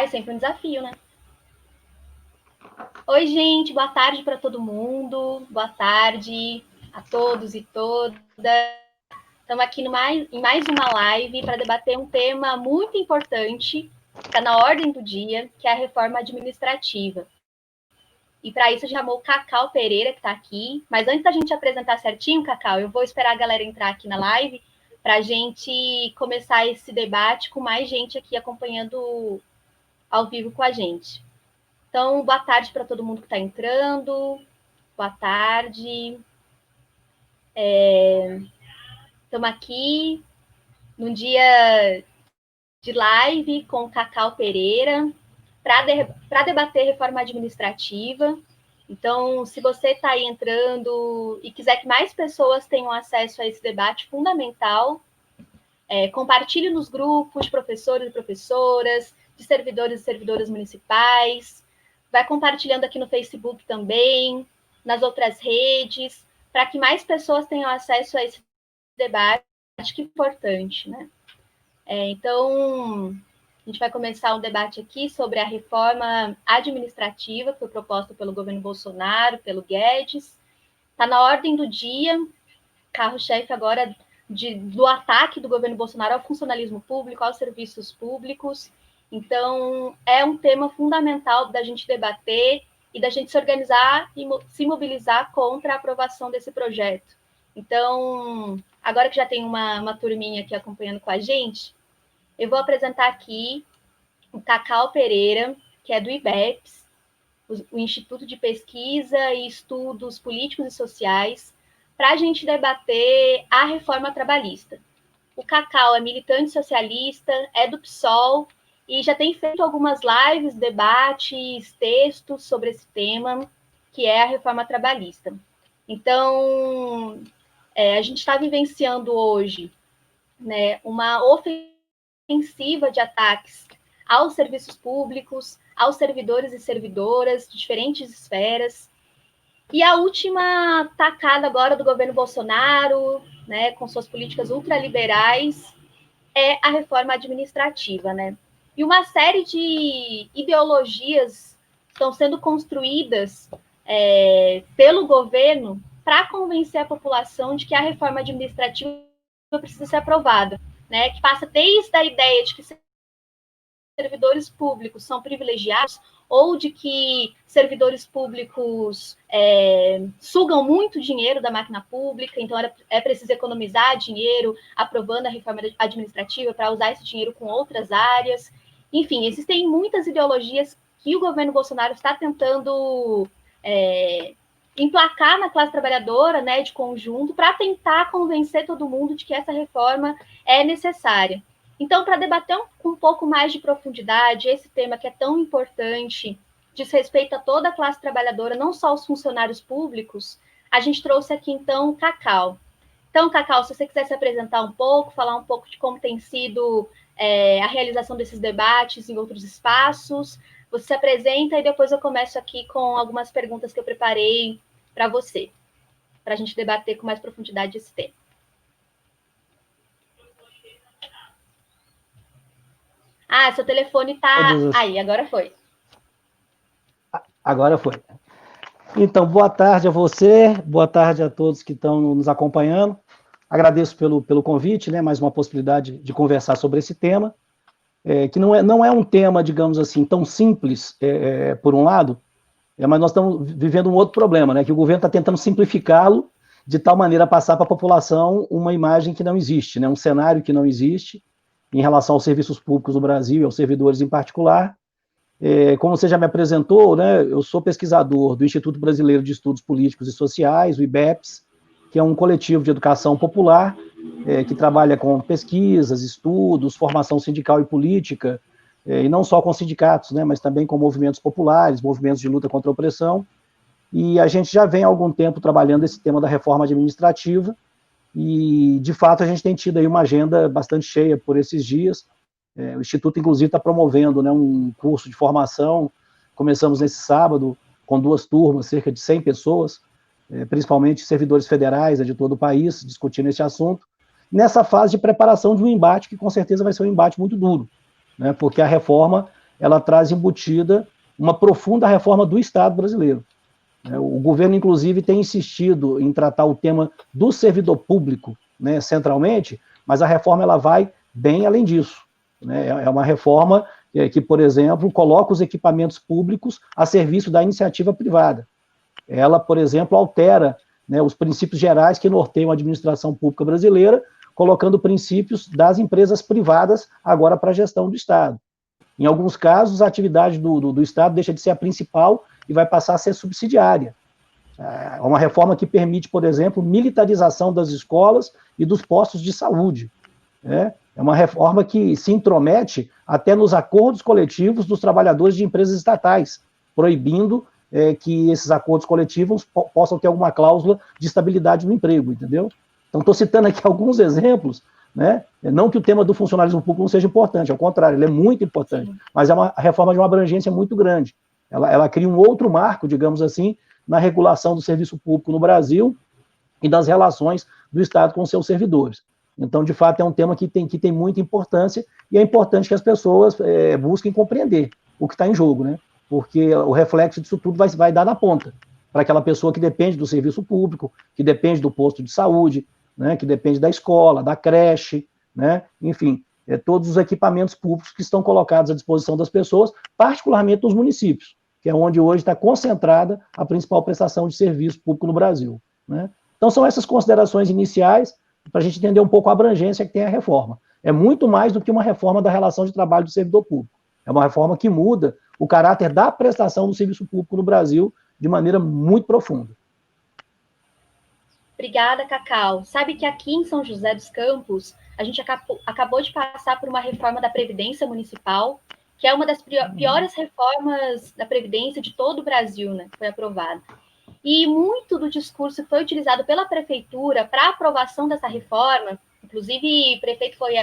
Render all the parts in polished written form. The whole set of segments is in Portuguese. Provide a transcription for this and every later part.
É sempre um desafio, né? Oi, gente, boa tarde para todo mundo. Boa tarde a todos e todas. Estamos aqui em mais uma live para debater um tema muito importante, que está na ordem do dia, que é a reforma administrativa. E para isso, a gente chamou o Cacau Pereira, que está aqui. Mas antes da gente apresentar certinho, Cacau, eu vou esperar a galera entrar aqui na live para a gente começar esse debate com mais gente aqui acompanhando ao vivo com a gente. Então, boa tarde para todo mundo que está entrando. Boa tarde. Estamos aqui num dia de live com o Cacau Pereira para debater reforma administrativa. Então, se você está aí entrando e quiser que mais pessoas tenham acesso a esse debate fundamental, compartilhe nos grupos de professores e professoras, de servidores e servidoras municipais, vai compartilhando aqui no Facebook também, nas outras redes, para que mais pessoas tenham acesso a esse debate, que é importante, né? Então, a gente vai começar um debate aqui sobre a reforma administrativa que foi proposta pelo governo Bolsonaro, pelo Guedes. Está na ordem do dia, carro-chefe agora do ataque do governo Bolsonaro ao funcionalismo público, aos serviços públicos. Então, é um tema fundamental da gente debater e da gente se organizar e se mobilizar contra a aprovação desse projeto. Então, agora que já tem uma turminha aqui acompanhando com a gente, eu vou apresentar aqui o Cacau Pereira, que é do IBEPS, o Instituto de Pesquisa e Estudos Políticos e Sociais, para a gente debater a reforma trabalhista. O Cacau é militante socialista, é do PSOL e já tem feito algumas lives, debates, textos sobre esse tema, que é a reforma trabalhista. Então, a gente está vivenciando hoje, né, uma ofensiva de ataques aos serviços públicos, aos servidores e servidoras de diferentes esferas. E a última tacada agora do governo Bolsonaro, né, com suas políticas ultraliberais, é a reforma administrativa, né? E uma série de ideologias estão sendo construídas pelo governo para convencer a população de que a reforma administrativa precisa ser aprovada, né? Que passa desde a ideia de que servidores públicos são privilegiados ou de que servidores públicos sugam muito dinheiro da máquina pública, então é preciso economizar dinheiro aprovando a reforma administrativa para usar esse dinheiro com outras áreas. Enfim, existem muitas ideologias que o governo Bolsonaro está tentando emplacar na classe trabalhadora, né, de conjunto, para tentar convencer todo mundo de que essa reforma é necessária. Então, para debater um pouco mais de profundidade esse tema que é tão importante, diz respeito a toda a classe trabalhadora, não só os funcionários públicos, a gente trouxe aqui, então, o Cacau. Então, Cacau, se você quiser se apresentar um pouco, falar um pouco de como tem sido a realização desses debates em outros espaços, você se apresenta e depois eu começo aqui com algumas perguntas que eu preparei para você, para a gente debater com mais profundidade esse tema. Seu telefone tá... Aí, agora foi. Agora foi. Então, boa tarde a você, boa tarde a todos que estão nos acompanhando. Agradeço pelo convite, né, mais uma possibilidade de conversar sobre esse tema, que não é um tema, digamos assim, tão simples, por um lado, mas nós estamos vivendo um outro problema, né, que o governo está tentando simplificá-lo de tal maneira a passar para a população uma imagem que não existe, né, um cenário que não existe em relação aos serviços públicos no Brasil e aos servidores em particular. Como você já me apresentou, né, eu sou pesquisador do Instituto Brasileiro de Estudos Políticos e Sociais, o IBEPS, que é um coletivo de educação popular, que trabalha com pesquisas, estudos, formação sindical e política, e não só com sindicatos, né, mas também com movimentos populares, movimentos de luta contra a opressão, e a gente já vem há algum tempo trabalhando esse tema da reforma administrativa, e, de fato, a gente tem tido aí uma agenda bastante cheia por esses dias. O Instituto, inclusive, está promovendo, né, um curso de formação. Começamos nesse sábado com 2 turmas, cerca de 100 pessoas, principalmente servidores federais de todo o país, discutindo esse assunto, nessa fase de preparação de um embate que, com certeza, vai ser um embate muito duro, né, porque a reforma ela traz embutida uma profunda reforma do Estado brasileiro. O governo, inclusive, tem insistido em tratar o tema do servidor público, né, centralmente, mas a reforma ela vai bem além disso. Né? É uma reforma que, por exemplo, coloca os equipamentos públicos a serviço da iniciativa privada. Ela, por exemplo, altera, né, os princípios gerais que norteiam a administração pública brasileira, colocando princípios das empresas privadas agora para a gestão do Estado. Em alguns casos, a atividade do Estado deixa de ser a principal e vai passar a ser subsidiária. É uma reforma que permite, por exemplo, militarização das escolas e dos postos de saúde. Né? É uma reforma que se intromete até nos acordos coletivos dos trabalhadores de empresas estatais, proibindo que esses acordos coletivos possam ter alguma cláusula de estabilidade no emprego, entendeu? Então, estou citando aqui alguns exemplos, né? Não que o tema do funcionalismo público não seja importante, ao contrário, ele é muito importante, mas é uma reforma de uma abrangência muito grande. Ela cria um outro marco, digamos assim, na regulação do serviço público no Brasil e das relações do Estado com seus servidores. Então, de fato, é um tema que tem muita importância e é importante que as pessoas busquem compreender o que está em jogo, né? Porque o reflexo disso tudo vai dar na ponta, para aquela pessoa que depende do serviço público, que depende do posto de saúde, né, que depende da escola, da creche, né, enfim, todos os equipamentos públicos que estão colocados à disposição das pessoas, particularmente nos municípios, que é onde hoje está concentrada a principal prestação de serviço público no Brasil. Né? Então, são essas considerações iniciais para a gente entender um pouco a abrangência que tem a reforma. É muito mais do que uma reforma da relação de trabalho do servidor público. É uma reforma que muda o caráter da prestação do serviço público no Brasil de maneira muito profunda. Obrigada, Cacau. Sabe que aqui em São José dos Campos, a gente acabou de passar por uma reforma da Previdência Municipal, que é uma das piores reformas da Previdência de todo o Brasil, né? Foi aprovada. E muito do discurso foi utilizado pela Prefeitura para a aprovação dessa reforma, inclusive o prefeito foi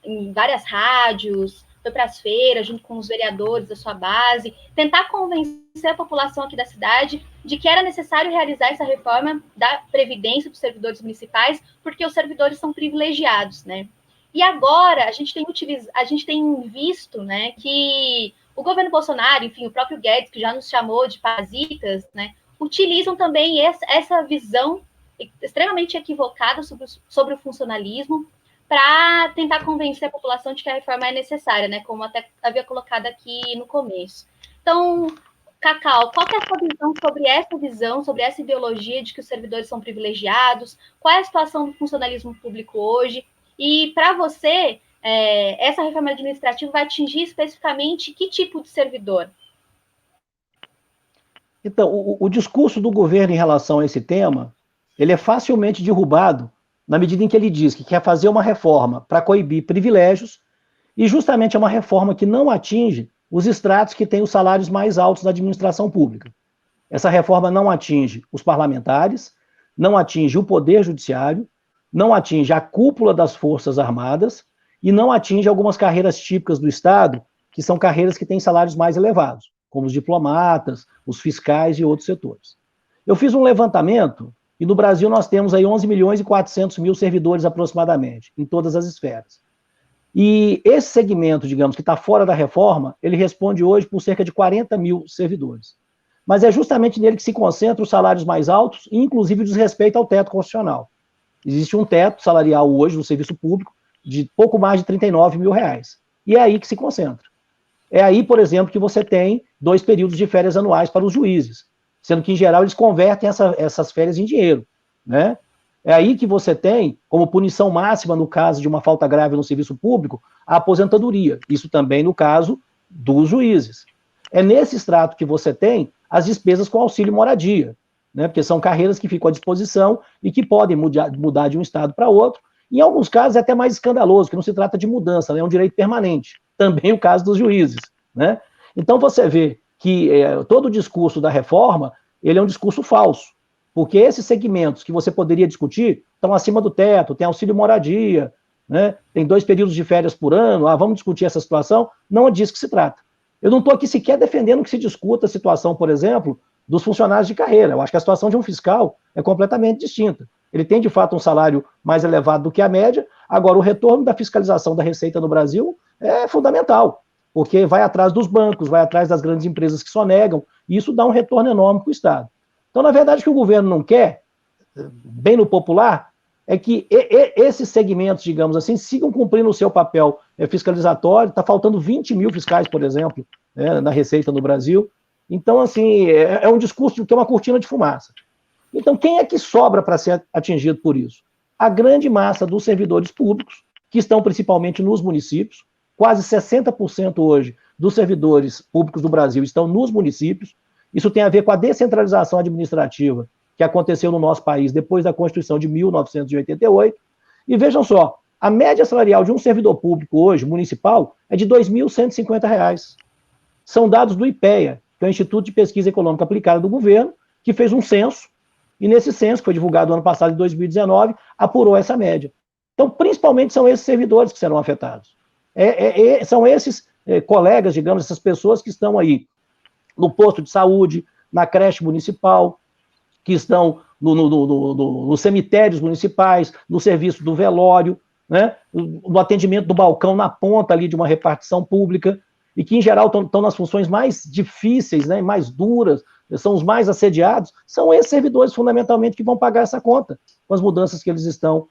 em várias rádios, foi para as feiras, junto com os vereadores da sua base, tentar convencer a população aqui da cidade de que era necessário realizar essa reforma da Previdência dos servidores municipais, porque os servidores são privilegiados, né? E agora a gente tem visto, né, que o governo Bolsonaro, enfim, o próprio Guedes, que já nos chamou de parasitas, né, utilizam também essa visão extremamente equivocada sobre o funcionalismo para tentar convencer a população de que a reforma é necessária, né? Como até havia colocado aqui no começo. Então, Cacau, qual é a sua visão, sobre essa ideologia de que os servidores são privilegiados? Qual é a situação do funcionalismo público hoje? E, para você, essa reforma administrativa vai atingir especificamente que tipo de servidor? Então, o discurso do governo em relação a esse tema, ele é facilmente derrubado na medida em que ele diz que quer fazer uma reforma para coibir privilégios, e justamente é uma reforma que não atinge os estratos que têm os salários mais altos da administração pública. Essa reforma não atinge os parlamentares, não atinge o Poder Judiciário, não atinge a cúpula das Forças Armadas e não atinge algumas carreiras típicas do Estado, que são carreiras que têm salários mais elevados, como os diplomatas, os fiscais e outros setores. Eu fiz um levantamento e no Brasil nós temos aí 11 milhões e 400 mil servidores aproximadamente, em todas as esferas. E esse segmento, digamos, que está fora da reforma, ele responde hoje por cerca de 40 mil servidores. Mas é justamente nele que se concentram os salários mais altos, inclusive desrespeito ao teto constitucional. Existe um teto salarial hoje no serviço público de pouco mais de 39 mil reais. E é aí que se concentra. É aí, por exemplo, que você tem 2 períodos de férias anuais para os juízes, sendo que, em geral, eles convertem essas férias em dinheiro, né? É aí que você tem, como punição máxima no caso de uma falta grave no serviço público, a aposentadoria. Isso também no caso dos juízes. É nesse extrato que você tem as despesas com auxílio moradia, né? Porque são carreiras que ficam à disposição e que podem mudar de um estado para outro. Em alguns casos é até mais escandaloso, que não se trata de mudança, né? É um direito permanente. Também o caso dos juízes, né? Então você vê que todo o discurso da reforma, ele é um discurso falso, porque esses segmentos que você poderia discutir estão acima do teto, tem auxílio moradia, né? Tem 2 períodos de férias por ano, vamos discutir essa situação, não é disso que se trata. Eu não estou aqui sequer defendendo que se discuta a situação, por exemplo, dos funcionários de carreira. Eu acho que a situação de um fiscal é completamente distinta. Ele tem, de fato, um salário mais elevado do que a média. Agora, o retorno da fiscalização da Receita no Brasil é fundamental. porque vai atrás dos bancos, vai atrás das grandes empresas que sonegam, e isso dá um retorno enorme para o Estado. Então, na verdade, o que o governo não quer, bem no popular, é que esses segmentos, digamos assim, sigam cumprindo o seu papel fiscalizatório. Está faltando 20 mil fiscais, por exemplo, na Receita no Brasil. Então, assim, é um discurso que é uma cortina de fumaça. Então, quem é que sobra para ser atingido por isso? A grande massa dos servidores públicos, que estão principalmente nos municípios. Quase 60% hoje dos servidores públicos do Brasil estão nos municípios. Isso tem a ver com a descentralização administrativa que aconteceu no nosso país depois da Constituição de 1988. E vejam só, a média salarial de um servidor público hoje, municipal, é de R$ 2.150. São dados do IPEA, que é o Instituto de Pesquisa Econômica Aplicada do governo, que fez um censo, e nesse censo, que foi divulgado no ano passado, em 2019, apurou essa média. Então, principalmente são esses servidores que serão afetados. São esses colegas, digamos, essas pessoas que estão aí no posto de saúde, na creche municipal, que estão nos cemitérios municipais, no serviço do velório, né, no atendimento do balcão na ponta ali de uma repartição pública, e que, em geral, estão nas funções mais difíceis, né, mais duras, são os mais assediados, são esses servidores, fundamentalmente, que vão pagar essa conta com as mudanças que eles estão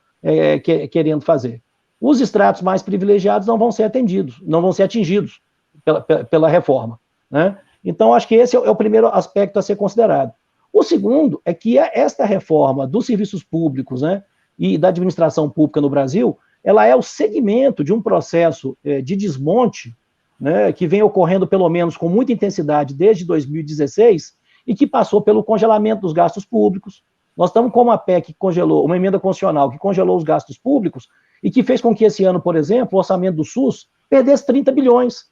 querendo fazer. Os estratos mais privilegiados não vão ser atendidos, não vão ser atingidos pela reforma, né? Então, acho que esse é o primeiro aspecto a ser considerado. O segundo é que esta reforma dos serviços públicos, né, e da administração pública no Brasil, ela é o segmento de um processo de desmonte, né, que vem ocorrendo pelo menos com muita intensidade desde 2016 e que passou pelo congelamento dos gastos públicos. Nós estamos com uma PEC que congelou, uma emenda constitucional que congelou os gastos públicos e que fez com que esse ano, por exemplo, o orçamento do SUS perdesse 30 bilhões.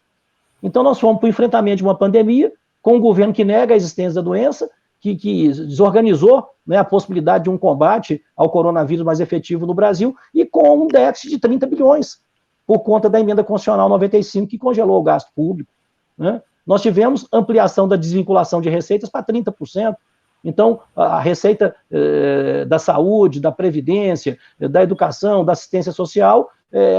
Então nós fomos para o enfrentamento de uma pandemia com um governo que nega a existência da doença, que desorganizou, né, a possibilidade de um combate ao coronavírus mais efetivo no Brasil e com um déficit de 30 bilhões por conta da emenda constitucional 95 que congelou o gasto público, né? Nós tivemos ampliação da desvinculação de receitas para 30%. Então, a receita da saúde, da previdência, da educação, da assistência social,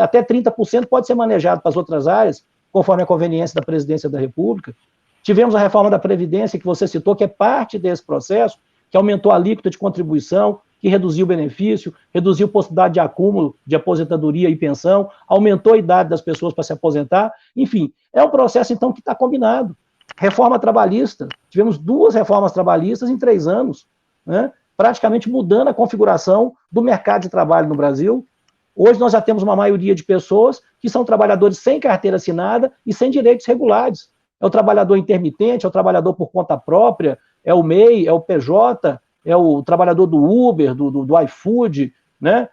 até 30% pode ser manejado para as outras áreas, conforme a conveniência da Presidência da República. Tivemos a reforma da Previdência, que você citou, que é parte desse processo, que aumentou a alíquota de contribuição, que reduziu o benefício, reduziu a possibilidade de acúmulo de aposentadoria e pensão, aumentou a idade das pessoas para se aposentar. Enfim, é um processo, então, que está combinado. Reforma trabalhista, tivemos 2 reformas trabalhistas em 3 anos, né, praticamente mudando a configuração do mercado de trabalho no Brasil. Hoje nós já temos uma maioria de pessoas que são trabalhadores sem carteira assinada e sem direitos regulares. É o trabalhador intermitente, é o trabalhador por conta própria, é o MEI, é o PJ, é o trabalhador do Uber, do iFood, né,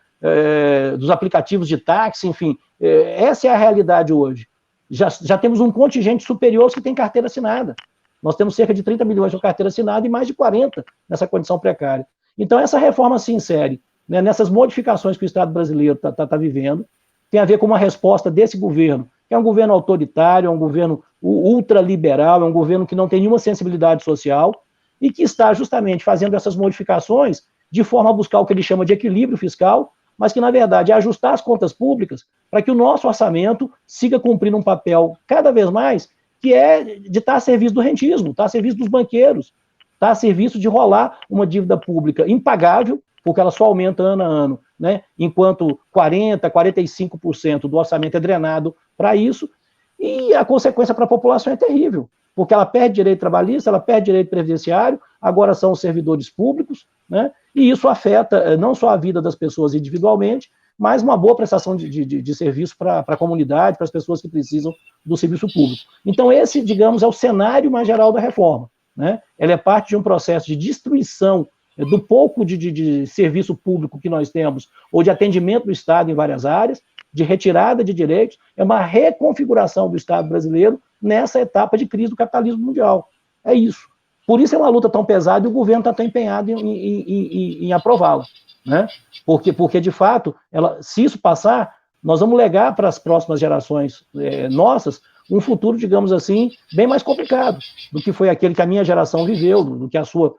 dos aplicativos de táxi, enfim. Essa é a realidade hoje. Já temos um contingente superior aos que tem carteira assinada. Nós temos cerca de 30 milhões com carteira assinada e mais de 40 nessa condição precária. Então, essa reforma se insere, né, nessas modificações que o Estado brasileiro está vivendo, tem a ver com uma resposta desse governo, que é um governo autoritário, é um governo ultraliberal, é um governo que não tem nenhuma sensibilidade social e que está justamente fazendo essas modificações de forma a buscar o que ele chama de equilíbrio fiscal, mas que, na verdade, é ajustar as contas públicas para que o nosso orçamento siga cumprindo um papel cada vez mais, que é de estar a serviço do rentismo, estar a serviço dos banqueiros, estar a serviço de rolar uma dívida pública impagável, porque ela só aumenta ano a ano, né? Enquanto 40%, 45% do orçamento é drenado para isso, e a consequência para a população é terrível, porque ela perde direito trabalhista, ela perde direito previdenciário, agora são os servidores públicos, né? E isso afeta não só a vida das pessoas individualmente, mas uma boa prestação de serviço para a comunidade, para as pessoas que precisam do serviço público. Então esse, digamos, é o cenário mais geral da reforma, né? Ela é parte de um processo de destruição do pouco de serviço público que nós temos, ou de atendimento do Estado em várias áreas, de retirada de direitos, é uma reconfiguração do Estado brasileiro nessa etapa de crise do capitalismo mundial. É isso. Por isso é uma luta tão pesada e o governo está tão empenhado em aprová-la, né? Porque, de fato, se isso passar, nós vamos legar para as próximas gerações nossas um futuro, digamos assim, bem mais complicado do que foi aquele que a minha geração viveu, do que a sua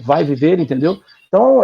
vai viver, entendeu? Então,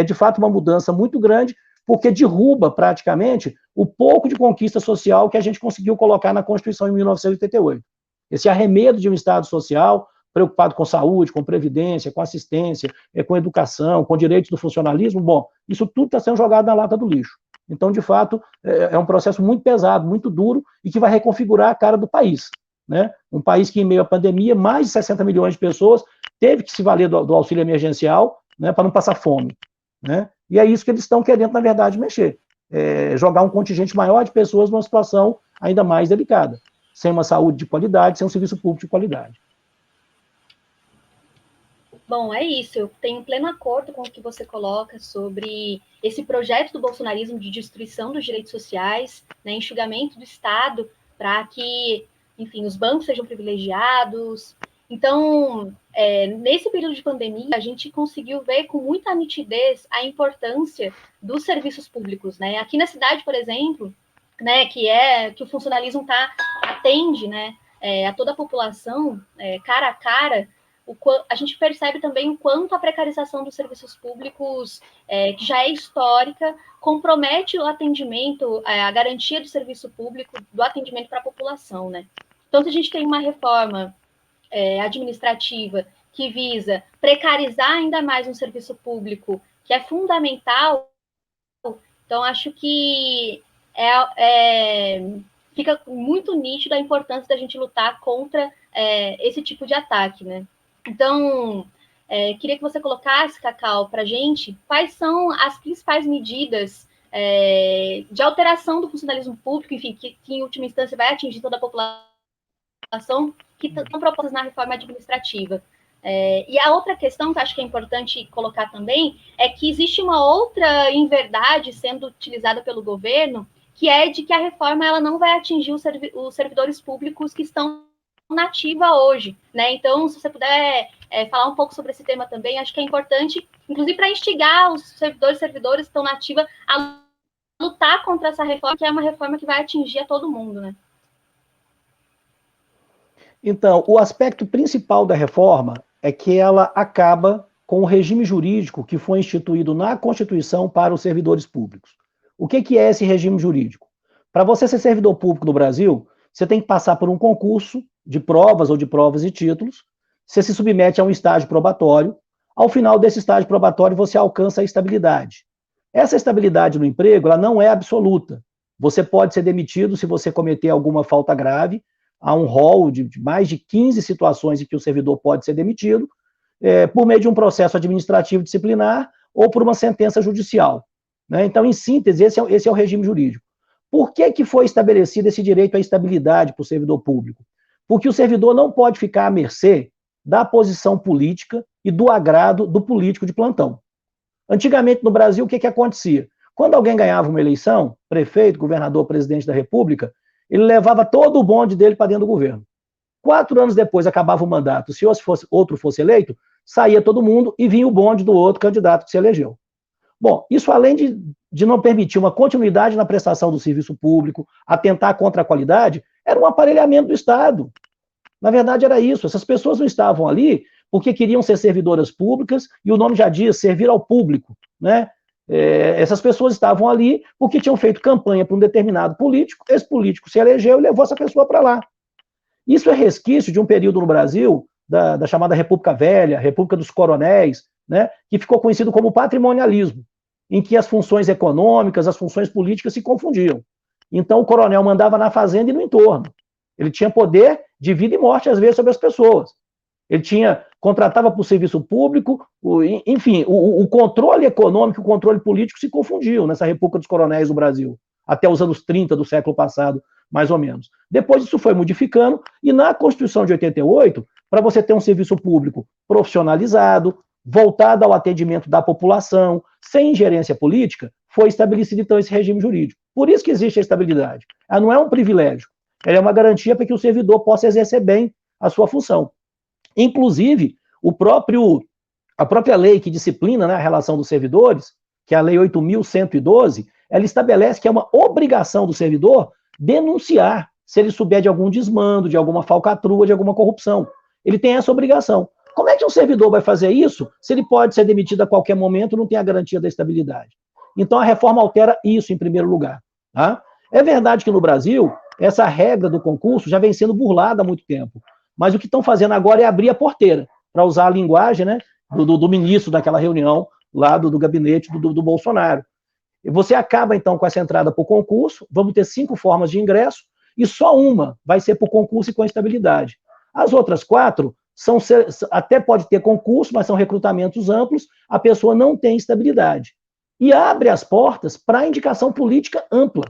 de fato uma mudança muito grande, porque derruba praticamente o pouco de conquista social que a gente conseguiu colocar na Constituição em 1988. Esse arremedo de um Estado social preocupado com saúde, com previdência, com assistência, com educação, com direitos do funcionalismo, bom, isso tudo está sendo jogado na lata do lixo. Então, de fato, é um processo muito pesado, muito duro, e que vai reconfigurar a cara do país. Né? Um país que, em meio à pandemia, mais de 60 milhões de pessoas teve que se valer do auxílio emergencial, né, para não passar fome. Né? E é isso que eles estão querendo, na verdade, mexer. Jogar um contingente maior de pessoas numa situação ainda mais delicada, sem uma saúde de qualidade, sem um serviço público de qualidade. Bom, é isso. Eu tenho pleno acordo com o que você coloca sobre esse projeto do bolsonarismo de destruição dos direitos sociais, né, enxugamento do Estado para que, enfim, os bancos sejam privilegiados. Então, nesse período de pandemia, a gente conseguiu ver com muita nitidez a importância dos serviços públicos, né? Aqui na cidade, por exemplo, né, que o funcionalismo atende, né, a toda a população, cara a cara. A gente percebe também o quanto a precarização dos serviços públicos, que já é histórica, compromete o atendimento, a garantia do serviço público, do atendimento para a população, né? Então, se a gente tem uma reforma administrativa que visa precarizar ainda mais um serviço público que é fundamental, então acho que fica muito nítido a importância da gente lutar contra esse tipo de ataque, né? Então, queria que você colocasse, Cacau, para a gente, quais são as principais medidas de alteração do funcionalismo público, enfim, que em última instância vai atingir toda a população, que estão propostas na reforma administrativa. E a outra questão que eu acho que é importante colocar também é que existe uma outra inverdade sendo utilizada pelo governo, que é de que a reforma ela não vai atingir os servidores públicos que estão na ativa hoje, né? Então, se você puder falar um pouco sobre esse tema também, acho que é importante, inclusive para instigar os servidores que estão na ativa a lutar contra essa reforma, que é uma reforma que vai atingir a todo mundo, né? Então, o aspecto principal da reforma é que ela acaba com o regime jurídico que foi instituído na Constituição para os servidores públicos. O que é esse regime jurídico? Para você ser servidor público no Brasil, você tem que passar por um concurso de provas ou de provas e títulos, você se submete a um estágio probatório, ao final desse estágio probatório você alcança a estabilidade. Essa estabilidade no emprego, ela não é absoluta. Você pode ser demitido se você cometer alguma falta grave, há um rol de mais de 15 situações em que o servidor pode ser demitido, por meio de um processo administrativo disciplinar ou por uma sentença judicial. Né? Então, em síntese, esse é o regime jurídico. Por que foi estabelecido esse direito à estabilidade para o servidor público? Porque o servidor não pode ficar à mercê da posição política e do agrado do político de plantão. Antigamente, no Brasil, o que acontecia? Quando alguém ganhava uma eleição, prefeito, governador, presidente da República, ele levava todo o bonde dele para dentro do governo. 4 anos depois, acabava o mandato. Se outro fosse eleito, saía todo mundo e vinha o bonde do outro candidato que se elegeu. Bom, isso além de não permitir uma continuidade na prestação do serviço público, atentar contra a qualidade, era um aparelhamento do Estado. Na verdade, era isso. Essas pessoas não estavam ali porque queriam ser servidoras públicas, e o nome já diz, servir ao público. Né? Essas pessoas estavam ali porque tinham feito campanha para um determinado político, esse político se elegeu e levou essa pessoa para lá. Isso é resquício de um período no Brasil, da chamada República Velha, República dos Coronéis, né, que ficou conhecido como patrimonialismo, em que as funções econômicas, as funções políticas se confundiam. Então, o coronel mandava na fazenda e no entorno. Ele tinha poder de vida e morte, às vezes, sobre as pessoas. Ele contratava para o serviço público, enfim, o controle econômico e o controle político se confundiam nessa República dos Coronéis do Brasil, até os anos 30 do século passado, mais ou menos. Depois isso foi modificando, e na Constituição de 88, para você ter um serviço público profissionalizado, voltado ao atendimento da população, sem ingerência política, foi estabelecido então esse regime jurídico. Por isso que existe a estabilidade. Ela não é um privilégio, ela é uma garantia para que o servidor possa exercer bem a sua função. Inclusive, a própria lei que disciplina, né, a relação dos servidores, que é a Lei 8.112, ela estabelece que é uma obrigação do servidor denunciar se ele souber de algum desmando, de alguma falcatrua, de alguma corrupção. Ele tem essa obrigação. Como é que um servidor vai fazer isso se ele pode ser demitido a qualquer momento e não tem a garantia da estabilidade? Então, a reforma altera isso em primeiro lugar. Tá? É verdade que no Brasil, essa regra do concurso já vem sendo burlada há muito tempo, mas o que estão fazendo agora é abrir a porteira, para usar a linguagem, né, do ministro daquela reunião, lá do gabinete do Bolsonaro. E você acaba, então, com essa entrada por concurso, vamos ter 5 formas de ingresso, e só uma vai ser por concurso e com estabilidade. As outras 4 até pode ter concurso, mas são recrutamentos amplos, a pessoa não tem estabilidade. E abre as portas para a indicação política ampla,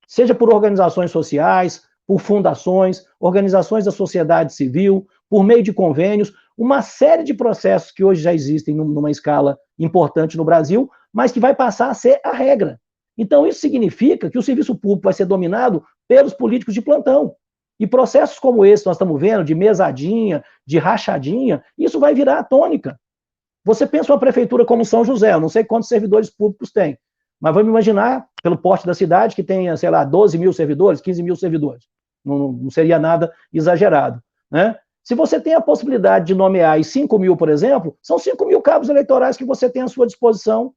seja por organizações sociais, por fundações, organizações da sociedade civil, por meio de convênios, uma série de processos que hoje já existem numa escala importante no Brasil, mas que vai passar a ser a regra. Então, isso significa que o serviço público vai ser dominado pelos políticos de plantão. E processos como esse que nós estamos vendo, de mesadinha, de rachadinha, isso vai virar a tônica. Você pensa uma prefeitura como São José, eu não sei quantos servidores públicos tem, mas vamos imaginar, pelo porte da cidade, que tenha, sei lá, 12 mil servidores, 15 mil servidores. Não seria nada exagerado, né? Se você tem a possibilidade de nomear 5 mil, por exemplo, são 5 mil cabos eleitorais que você tem à sua disposição.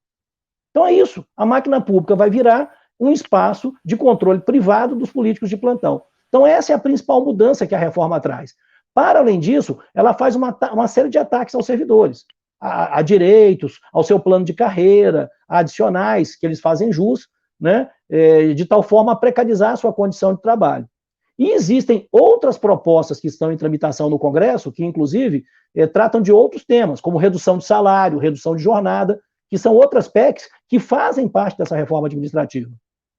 Então é isso, a máquina pública vai virar um espaço de controle privado dos políticos de plantão. Então essa é a principal mudança que a reforma traz. Para além disso, ela faz uma série de ataques aos servidores, a direitos, ao seu plano de carreira, a adicionais que eles fazem jus, né, de tal forma a precarizar a sua condição de trabalho. E existem outras propostas que estão em tramitação no Congresso, que inclusive tratam de outros temas, como redução de salário, redução de jornada, que são outras PECs que fazem parte dessa reforma administrativa.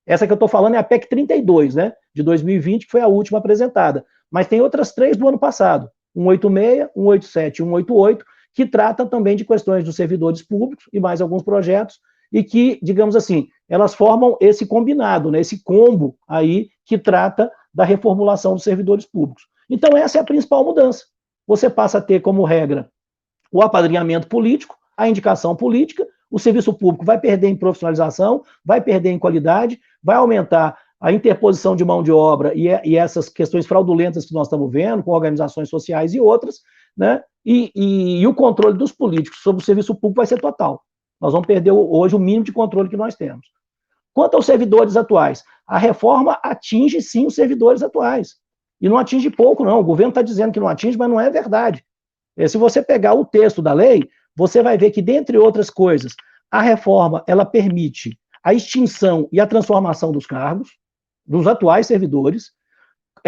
Essa que eu estou falando é a PEC 32, né, de 2020, que foi a última apresentada. Mas tem outras 3 do ano passado, 186, 187 e 188, que tratam também de questões dos servidores públicos e mais alguns projetos, e que, digamos assim, elas formam esse combinado, né, esse combo aí que trata da reformulação dos servidores públicos. Então, essa é a principal mudança. Você passa a ter como regra o apadrinhamento político, a indicação política, o serviço público vai perder em profissionalização, vai perder em qualidade, vai aumentar a interposição de mão de obra e essas questões fraudulentas que nós estamos vendo, com organizações sociais e outras, né? E o controle dos políticos sobre o serviço público vai ser total. Nós vamos perder hoje o mínimo de controle que nós temos. Quanto aos servidores atuais, a reforma atinge sim os servidores atuais. E não atinge pouco, não. O governo está dizendo que não atinge, mas não é verdade. Se você pegar o texto da lei, você vai ver que, dentre outras coisas, a reforma ela permite a extinção e a transformação dos cargos, dos atuais servidores,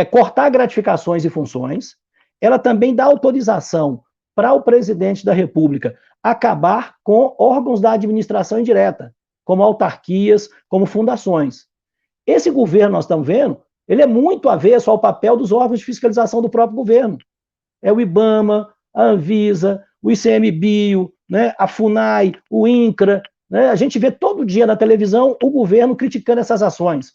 cortar gratificações e funções. Ela também dá autorização para o presidente da República acabar com órgãos da administração indireta, como autarquias, como fundações. Esse governo, nós estamos vendo, ele é muito avesso ao papel dos órgãos de fiscalização do próprio governo. É o IBAMA, a Anvisa, o ICMBio, né, a FUNAI, o INCRA. Né, a gente vê todo dia na televisão o governo criticando essas ações.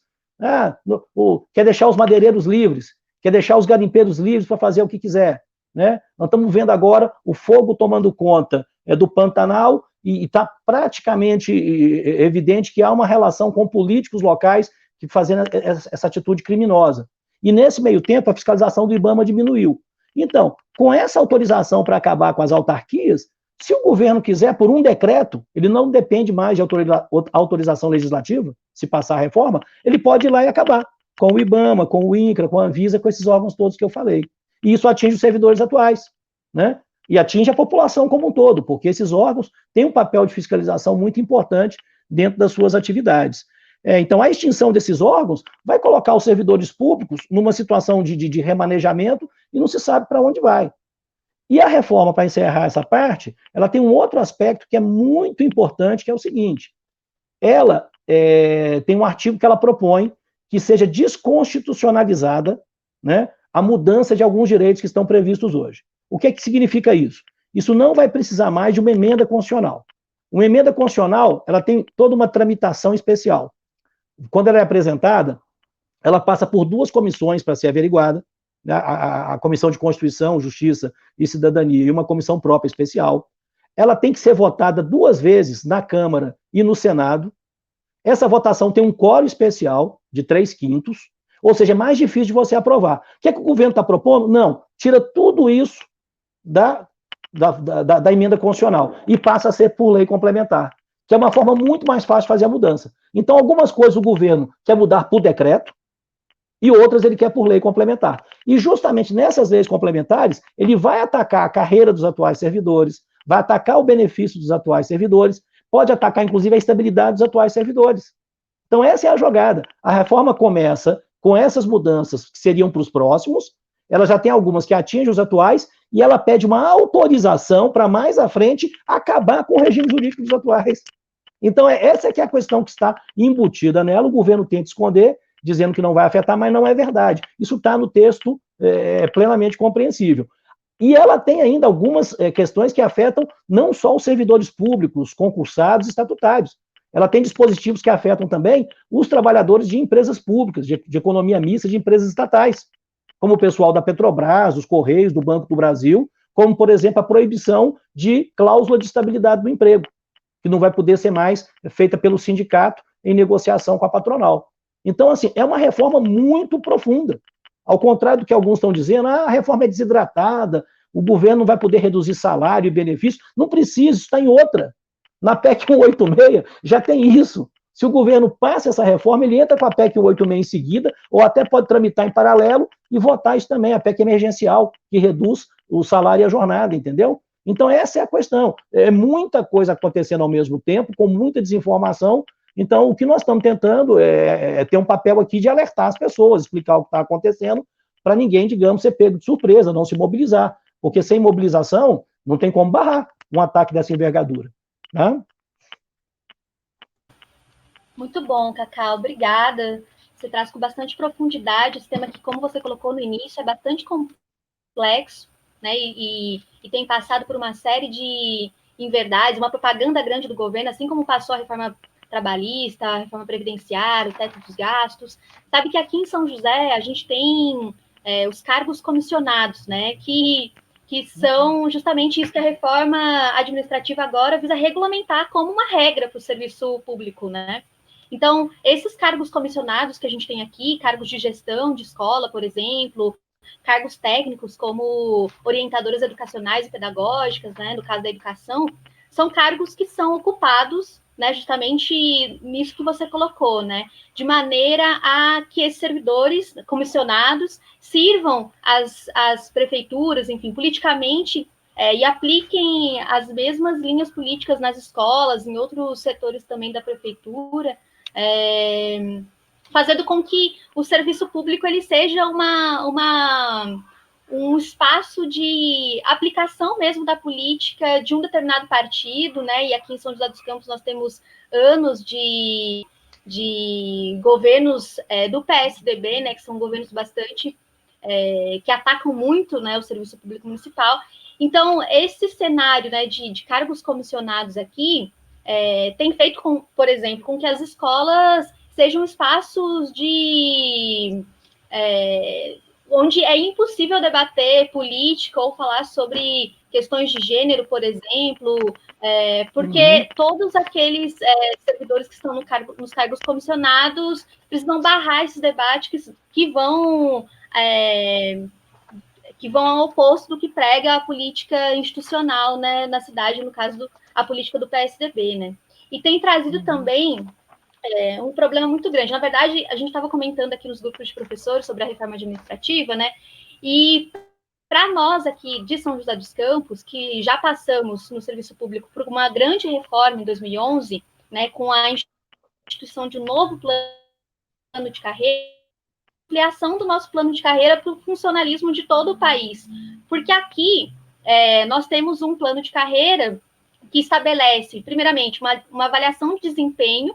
Quer deixar os madeireiros livres, quer deixar os garimpeiros livres para fazer o que quiser. Né? Nós estamos vendo agora o fogo tomando conta do Pantanal e está praticamente evidente que há uma relação com políticos locais que fazendo essa atitude criminosa. E nesse meio tempo a fiscalização do IBAMA diminuiu. Então, com essa autorização para acabar com as autarquias, se o governo quiser, por um decreto, ele não depende mais de autorização legislativa, se passar a reforma, ele pode ir lá e acabar com o IBAMA, com o INCRA, com a Anvisa, com esses órgãos todos que eu falei. E isso atinge os servidores atuais, né? E atinge a população como um todo, porque esses órgãos têm um papel de fiscalização muito importante dentro das suas atividades. Então, a extinção desses órgãos vai colocar os servidores públicos numa situação de remanejamento e não se sabe para onde vai. E a reforma, para encerrar essa parte, ela tem um outro aspecto que é muito importante, que é o seguinte: ela tem um artigo que ela propõe que seja desconstitucionalizada, né, a mudança de alguns direitos que estão previstos hoje. O que significa isso? Isso não vai precisar mais de uma emenda constitucional. Uma emenda constitucional, ela tem toda uma tramitação especial. Quando ela é apresentada, ela passa por 2 comissões para ser averiguada, né, a Comissão de Constituição, Justiça e Cidadania e uma comissão própria especial. Ela tem que ser votada 2 vezes na Câmara e no Senado. Essa votação tem um quórum especial de 3/5, ou seja, é mais difícil de você aprovar. O que é que o governo está propondo? Não, tira tudo isso da emenda constitucional e passa a ser por lei complementar. que é uma forma muito mais fácil de fazer a mudança. Então, algumas coisas o governo quer mudar por decreto, e outras ele quer por lei complementar. E justamente nessas leis complementares, ele vai atacar a carreira dos atuais servidores, vai atacar o benefício dos atuais servidores, pode atacar, inclusive, a estabilidade dos atuais servidores. Então, essa é a jogada. A reforma começa com essas mudanças que seriam para os próximos, ela já tem algumas que atingem os atuais, e ela pede uma autorização para mais à frente acabar com o regime jurídico dos atuais. Então, essa é que é a questão que está embutida nela, o governo tenta esconder, dizendo que não vai afetar, mas não é verdade. Isso está no texto plenamente compreensível. E ela tem ainda algumas questões que afetam não só os servidores públicos, concursados, estatutários. Ela tem dispositivos que afetam também os trabalhadores de empresas públicas, de economia mista, de empresas estatais, como o pessoal da Petrobras, dos Correios, do Banco do Brasil, como, por exemplo, a proibição de cláusula de estabilidade do emprego, que não vai poder ser mais feita pelo sindicato em negociação com a patronal. Então, assim, é uma reforma muito profunda. Ao contrário do que alguns estão dizendo, a reforma é desidratada, o governo não vai poder reduzir salário e benefício. Não precisa, isso está em outra. Na PEC 186 já tem isso. Se o governo passa essa reforma, ele entra com a PEC 186 em seguida, ou até pode tramitar em paralelo e votar isso também, a PEC emergencial, que reduz o salário e a jornada, entendeu? Então, essa é a questão. É muita coisa acontecendo ao mesmo tempo, com muita desinformação. Então, o que nós estamos tentando é ter um papel aqui de alertar as pessoas, explicar o que está acontecendo, para ninguém, digamos, ser pego de surpresa, não se mobilizar. Porque sem mobilização, não tem como barrar um ataque dessa envergadura. Né? Muito bom, Cacau, obrigada. Você traz com bastante profundidade esse tema que, como você colocou no início, é bastante complexo, né? E tem passado por uma série de inverdades, uma propaganda grande do governo, assim como passou a reforma trabalhista, a reforma previdenciária, o teto dos gastos. Sabe que aqui em São José a gente tem os cargos comissionados, né? Que são justamente isso que a reforma administrativa agora visa regulamentar como uma regra para o serviço público, né? Então, esses cargos comissionados que a gente tem aqui, cargos de gestão de escola, por exemplo, cargos técnicos como orientadoras educacionais e pedagógicas, né, no caso da educação, são cargos que são ocupados, né, justamente nisso que você colocou, né, de maneira a que esses servidores comissionados sirvam as prefeituras, enfim, politicamente, e apliquem as mesmas linhas políticas nas escolas, em outros setores também da prefeitura, fazendo com que o serviço público ele seja um espaço de aplicação mesmo da política de um determinado partido, né? E aqui em São José dos Campos nós temos anos de governos do PSDB, né? Que são governos bastante que atacam muito, né, o serviço público municipal. Então, esse cenário, né, de cargos comissionados aqui tem feito, por exemplo, com que as escolas sejam espaços onde é impossível debater política ou falar sobre questões de gênero, por exemplo, porque todos aqueles servidores que estão nos cargos comissionados precisam barrar esses debates que vão ao oposto do que prega a política institucional, né, na cidade, no caso a política do PSDB, né? E tem trazido também um problema muito grande. Na verdade, a gente estava comentando aqui nos grupos de professores sobre a reforma administrativa, né? E para nós aqui de São José dos Campos, que já passamos no serviço público por uma grande reforma em 2011, né, com a instituição de um novo plano de carreira, ampliação do nosso plano de carreira para o funcionalismo de todo o país. Porque aqui nós temos um plano de carreira que estabelece, primeiramente, uma avaliação de desempenho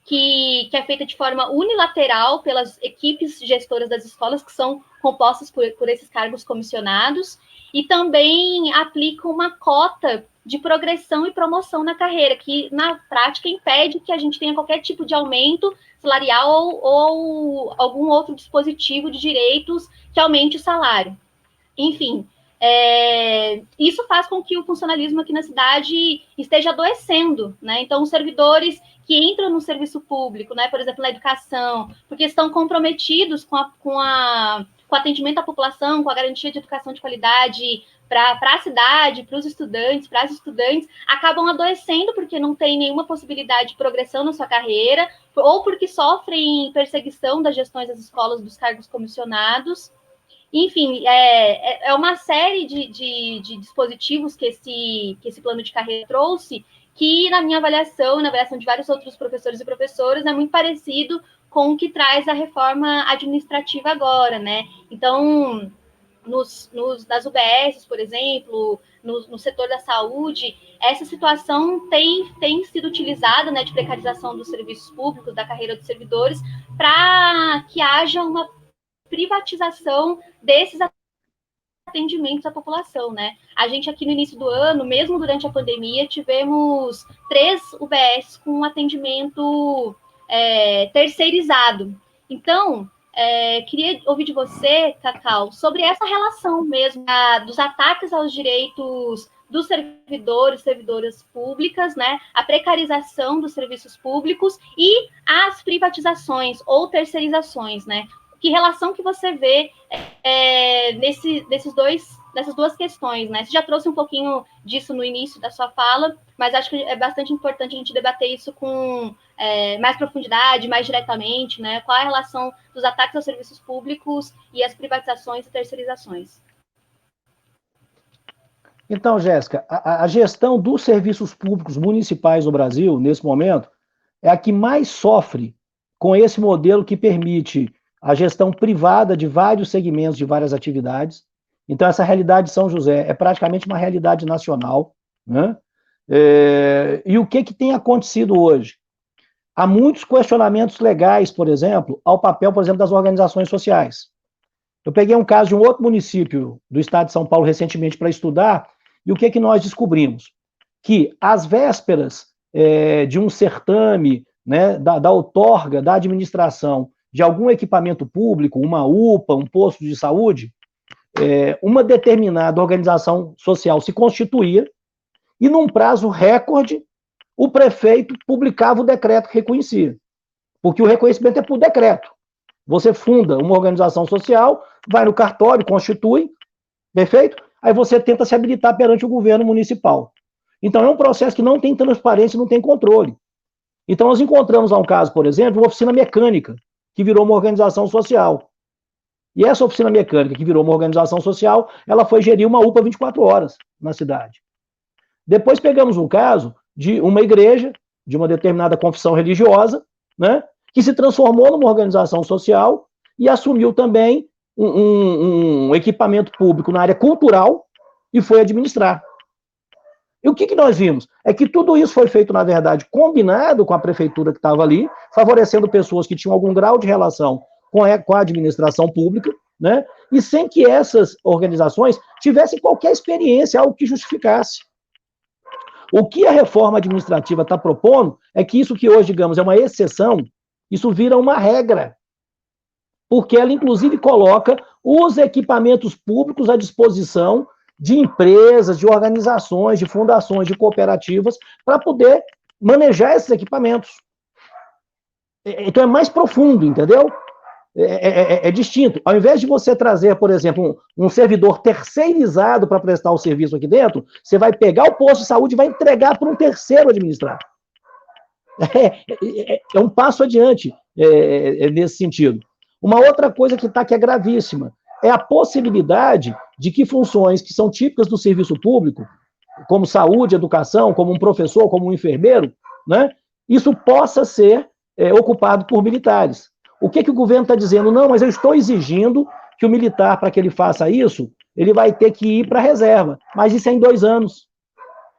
que é feita de forma unilateral pelas equipes gestoras das escolas, que são compostas por esses cargos comissionados, e também aplica uma cota de progressão e promoção na carreira, que na prática impede que a gente tenha qualquer tipo de aumento salarial ou algum outro dispositivo de direitos que aumente o salário. Enfim, isso faz com que o funcionalismo aqui na cidade esteja adoecendo, né? Então, os servidores que entram no serviço público, né, por exemplo, na educação, porque estão comprometidos com com atendimento à população, com a garantia de educação de qualidade para a cidade, para os estudantes, para as estudantes, acabam adoecendo porque não tem nenhuma possibilidade de progressão na sua carreira, ou porque sofrem perseguição das gestões das escolas dos cargos comissionados. Enfim, é uma série de dispositivos que esse plano de carreira trouxe, que na minha avaliação, na avaliação de vários outros professores e professoras, é muito parecido com o que traz a reforma administrativa agora, né? Então, nas UBSs, por exemplo, no setor da saúde, essa situação tem sido utilizada, né, de precarização dos serviços públicos, da carreira dos servidores, para que haja uma privatização desses atendimentos à população, né? A gente aqui no início do ano, mesmo durante a pandemia, tivemos 3 UBS com atendimento terceirizado. Então, queria ouvir de você, Cacau, sobre essa relação mesmo dos ataques aos direitos dos servidores, servidoras públicas, né? A precarização dos serviços públicos e as privatizações ou terceirizações, né? Que relação que você vê nessas duas questões, né? Você já trouxe um pouquinho disso no início da sua fala, mas acho que é bastante importante a gente debater isso com mais profundidade, mais diretamente, né? Qual é a relação dos ataques aos serviços públicos e as privatizações e terceirizações? Então, Jéssica, a gestão dos serviços públicos municipais no Brasil, nesse momento, é a que mais sofre com esse modelo que permite a gestão privada de vários segmentos, de várias atividades. Então, essa realidade de São José é praticamente uma realidade nacional, né? E o que tem acontecido hoje? Há muitos questionamentos legais, por exemplo, ao papel, por exemplo, das organizações sociais. Eu peguei um caso de um outro município do estado de São Paulo recentemente para estudar, e o que nós descobrimos? Que às vésperas de um certame, né, da outorga, da administração de algum equipamento público, uma UPA, um posto de saúde, uma determinada organização social se constituía e, num prazo recorde, o prefeito publicava o decreto que reconhecia. Porque o reconhecimento é por decreto. Você funda uma organização social, vai no cartório, constitui, perfeito? Aí você tenta se habilitar perante o governo municipal. Então, é um processo que não tem transparência, não tem controle. Então, nós encontramos lá um caso, por exemplo, uma oficina mecânica, que virou uma organização social. E essa oficina mecânica, que virou uma organização social, ela foi gerir uma UPA 24 horas na cidade. Depois pegamos um caso de uma igreja, de uma determinada confissão religiosa, né, que se transformou numa organização social e assumiu também um equipamento público na área cultural e foi administrar. E o que nós vimos? É que tudo isso foi feito, na verdade, combinado com a prefeitura que estava ali, favorecendo pessoas que tinham algum grau de relação com a administração pública, né? E sem que essas organizações tivessem qualquer experiência, algo que justificasse. O que a reforma administrativa está propondo é que isso que hoje, digamos, é uma exceção, isso vira uma regra. Porque ela, inclusive, coloca os equipamentos públicos à disposição de empresas, de organizações, de fundações, de cooperativas, para poder manejar esses equipamentos. Então é mais profundo, entendeu? É distinto. Ao invés de você trazer, por exemplo, um servidor terceirizado para prestar o serviço aqui dentro, você vai pegar o posto de saúde e vai entregar para um terceiro administrar. É um passo adiante nesse sentido. Uma outra coisa que é gravíssima é a possibilidade de que funções que são típicas do serviço público, como saúde, educação, como um professor, como um enfermeiro, né, isso possa ser ocupado por militares. O que o governo está dizendo? Não, mas eu estou exigindo que o militar, para que ele faça isso, ele vai ter que ir para a reserva. Mas isso é em 2 anos.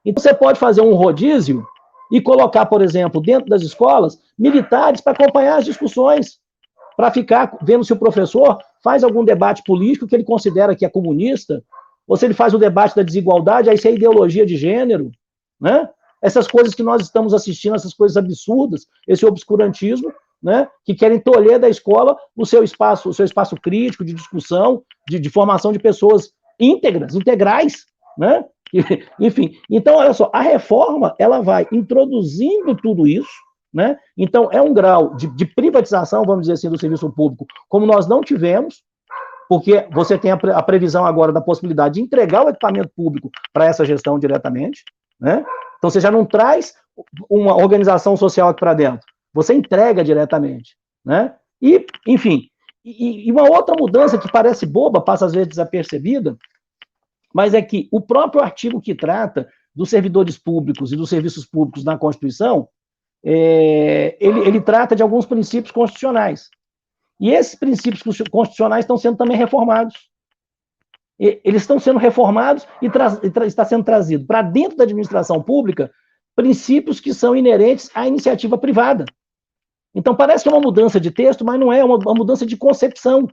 Então você pode fazer um rodízio e colocar, por exemplo, dentro das escolas, militares para acompanhar as discussões, para ficar vendo se o professor faz algum debate político que ele considera que é comunista, ou se ele faz o debate da desigualdade, aí isso é ideologia de gênero, né? Essas coisas que nós estamos assistindo, essas coisas absurdas, esse obscurantismo, né, que querem tolher da escola o seu espaço crítico de discussão, de formação de pessoas íntegras, integrais, né? Enfim, então, olha só, a reforma, ela vai introduzindo tudo isso, né? Então, é um grau de privatização, vamos dizer assim, do serviço público, como nós não tivemos, porque você tem a previsão agora da possibilidade de entregar o equipamento público para essa gestão diretamente, né? Então você já não traz uma organização social aqui para dentro, você entrega diretamente, né? E, enfim, e uma outra mudança que parece boba, passa às vezes desapercebida, mas é que o próprio artigo que trata dos servidores públicos e dos serviços públicos na Constituição, ele trata de alguns princípios constitucionais. E esses princípios constitucionais estão sendo também reformados. Eles estão sendo reformados e está sendo trazido para dentro da administração pública princípios que são inerentes à iniciativa privada. Então, parece que é uma mudança de texto, mas não é, uma mudança de concepção.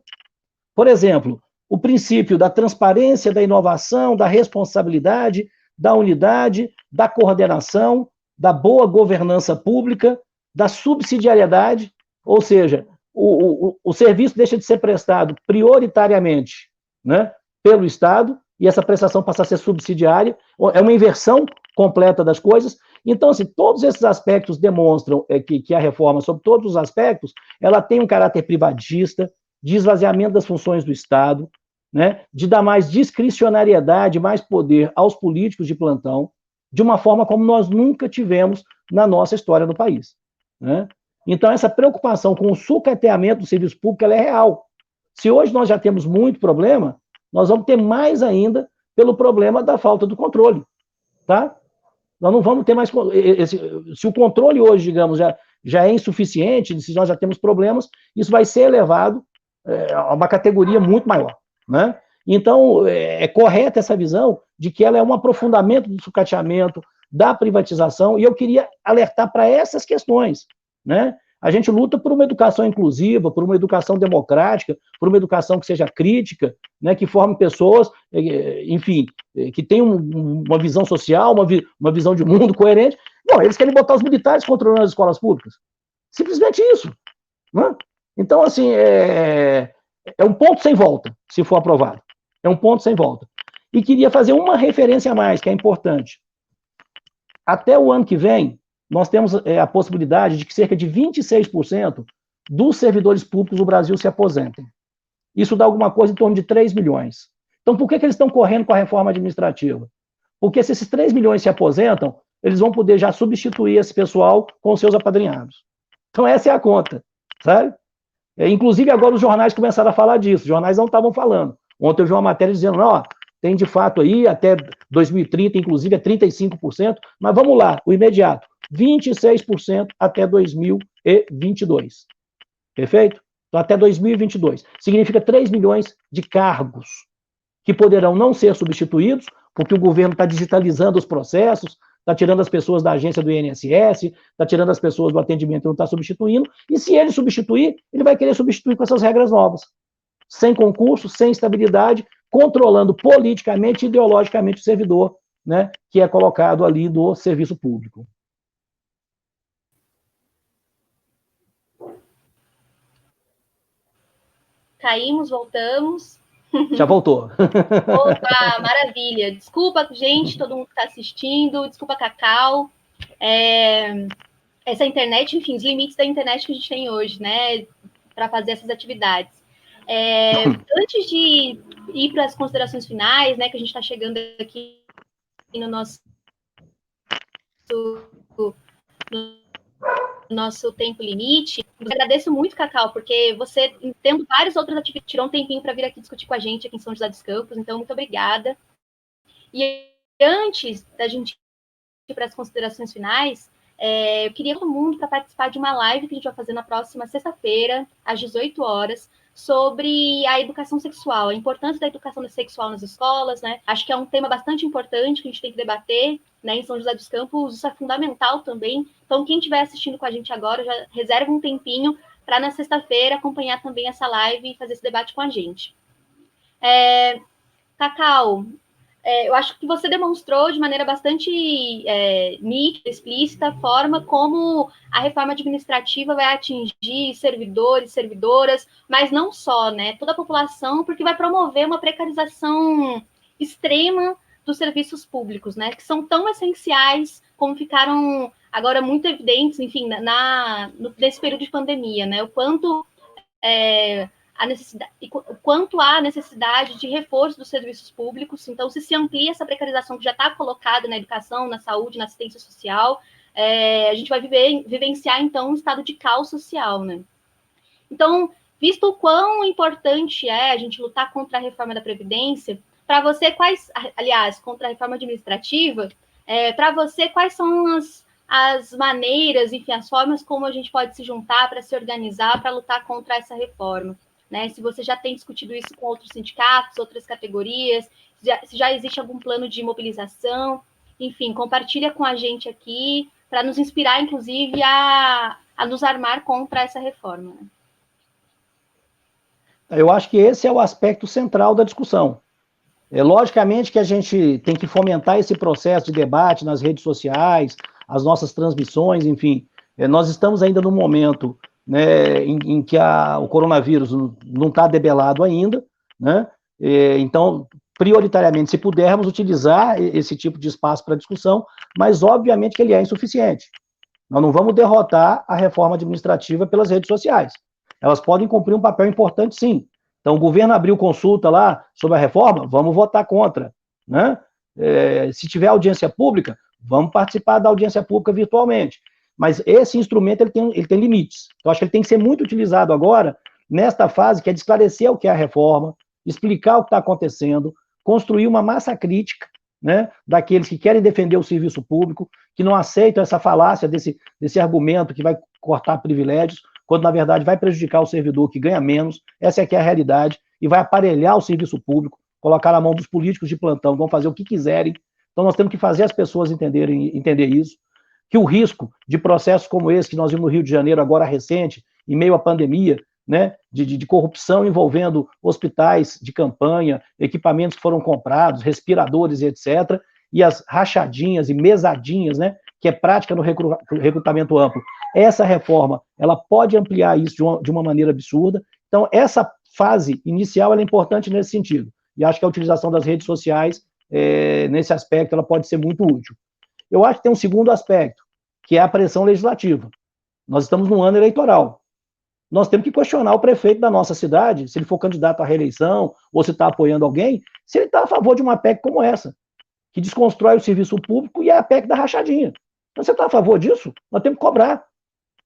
Por exemplo, o princípio da transparência, da inovação, da responsabilidade, da unidade, da coordenação, da boa governança pública, da subsidiariedade, ou seja, o serviço deixa de ser prestado prioritariamente, né, pelo Estado, e essa prestação passa a ser subsidiária, é uma inversão completa das coisas. Então, assim, todos esses aspectos demonstram que a reforma, sobre todos os aspectos, ela tem um caráter privatista, de esvaziamento das funções do Estado, né, de dar mais discricionariedade, mais poder aos políticos de plantão, de uma forma como nós nunca tivemos na nossa história do país, né? Então, essa preocupação com o sucateamento do serviço público, ela é real. Se hoje nós já temos muito problema, nós vamos ter mais ainda pelo problema da falta do controle, tá? Nós não vamos ter mais... Se o controle hoje, digamos, já é insuficiente, se nós já temos problemas, isso vai ser elevado a uma categoria muito maior, né? Então, é correta essa visão de que ela é um aprofundamento do sucateamento, da privatização, e eu queria alertar para essas questões, né? A gente luta por uma educação inclusiva, por uma educação democrática, por uma educação que seja crítica, né, que forme pessoas, enfim, que tenham uma visão social, uma visão de mundo coerente. Bom, eles querem botar os militares controlando as escolas públicas. Simplesmente isso, né? Então, assim, é um ponto sem volta, se for aprovado. É um ponto sem volta. E queria fazer uma referência a mais, que é importante. Até o ano que vem, nós temos a possibilidade de que cerca de 26% dos servidores públicos do Brasil se aposentem. Isso dá alguma coisa em torno de 3 milhões. Então, por que eles estão correndo com a reforma administrativa? Porque se esses 3 milhões se aposentam, eles vão poder já substituir esse pessoal com seus apadrinhados. Então, essa é a conta, sabe? Inclusive, agora os jornais começaram a falar disso. Os jornais não estavam falando. Ontem eu vi uma matéria dizendo, não, tem de fato aí, até 2030, inclusive, é 35%, mas vamos lá, o imediato, 26% até 2022. Perfeito? Então, até 2022. Significa 3 milhões de cargos que poderão não ser substituídos, porque o governo está digitalizando os processos, está tirando as pessoas da agência do INSS, está tirando as pessoas do atendimento e não está substituindo, e se ele substituir, ele vai querer substituir com essas regras novas. Sem concurso, sem estabilidade, controlando politicamente e ideologicamente o servidor, né, que é colocado ali do serviço público. Caímos, voltamos. Já voltou. Opa, maravilha. Desculpa, gente, todo mundo que está assistindo. Desculpa, Cacau. Essa internet, enfim, os limites da internet que a gente tem hoje, né, para fazer essas atividades. Antes de ir para as considerações finais, né, que a gente está chegando aqui no nosso tempo limite, eu agradeço muito, Cacau, porque você, tendo várias outras atividades, tirou um tempinho para vir aqui discutir com a gente aqui em São José dos Campos, então muito obrigada. E antes da gente ir para as considerações finais, eu queria todo mundo para participar de uma live que a gente vai fazer na próxima sexta-feira, às 18 horas, sobre a educação sexual, a importância da educação sexual nas escolas, né? Acho que é um tema bastante importante que a gente tem que debater, né? Em São José dos Campos, isso é fundamental também. Então, quem estiver assistindo com a gente agora, já reserva um tempinho para na sexta-feira acompanhar também essa live e fazer esse debate com a gente. Cacau, eu acho que você demonstrou de maneira bastante nítida, explícita, a forma como a reforma administrativa vai atingir servidores, servidoras, mas não só, né? Toda a população, porque vai promover uma precarização extrema dos serviços públicos, né? Que são tão essenciais como ficaram agora muito evidentes, enfim, nesse período de pandemia, né? O quanto a necessidade, quanto há necessidade de reforço dos serviços públicos. Então, se amplia essa precarização que já está colocada na educação, na saúde, na assistência social, a gente vai vivenciar, então, um estado de caos social, né? Então, visto o quão importante é a gente lutar contra a reforma da Previdência, para você, contra a reforma administrativa, para você, quais são as maneiras, enfim, as formas como a gente pode se juntar para se organizar, para lutar contra essa reforma, né? Se você já tem discutido isso com outros sindicatos, outras categorias, se já existe algum plano de mobilização, enfim, compartilha com a gente aqui, para nos inspirar, inclusive, a nos armar contra essa reforma, né? Eu acho que esse é o aspecto central da discussão. Logicamente que a gente tem que fomentar esse processo de debate nas redes sociais, as nossas transmissões, enfim. Nós estamos ainda num momento, né, em que o coronavírus não está debelado ainda, né? Então, prioritariamente, se pudermos utilizar esse tipo de espaço para discussão, mas obviamente que ele é insuficiente. Nós não vamos derrotar a reforma administrativa pelas redes sociais. Elas podem cumprir um papel importante, sim. Então, o governo abriu consulta lá sobre a reforma, vamos votar contra, né? Se tiver audiência pública, vamos participar da audiência pública virtualmente. Mas esse instrumento ele tem limites. Eu acho que ele tem que ser muito utilizado agora, nesta fase, que é de esclarecer o que é a reforma, explicar o que está acontecendo, construir uma massa crítica, né, daqueles que querem defender o serviço público, que não aceitam essa falácia desse argumento que vai cortar privilégios, quando na verdade vai prejudicar o servidor que ganha menos. Essa é que é a realidade, e vai aparelhar o serviço público, colocar na mão dos políticos de plantão, vão fazer o que quiserem. Então nós temos que fazer as pessoas entender isso, que o risco de processos como esse que nós vimos no Rio de Janeiro agora recente, em meio à pandemia, né, de corrupção envolvendo hospitais de campanha, equipamentos que foram comprados, respiradores e etc., e as rachadinhas e mesadinhas, né, que é prática no recrutamento amplo. Essa reforma, ela pode ampliar isso de uma maneira absurda. Então, essa fase inicial ela é importante nesse sentido. E acho que a utilização das redes sociais, nesse aspecto, ela pode ser muito útil. Eu acho que tem um segundo aspecto, que é a pressão legislativa. Nós estamos num ano eleitoral. Nós temos que questionar o prefeito da nossa cidade, se ele for candidato à reeleição, ou se está apoiando alguém, se ele está a favor de uma PEC como essa, que desconstrói o serviço público e é a PEC da rachadinha. Então, você está a favor disso? Nós temos que cobrar.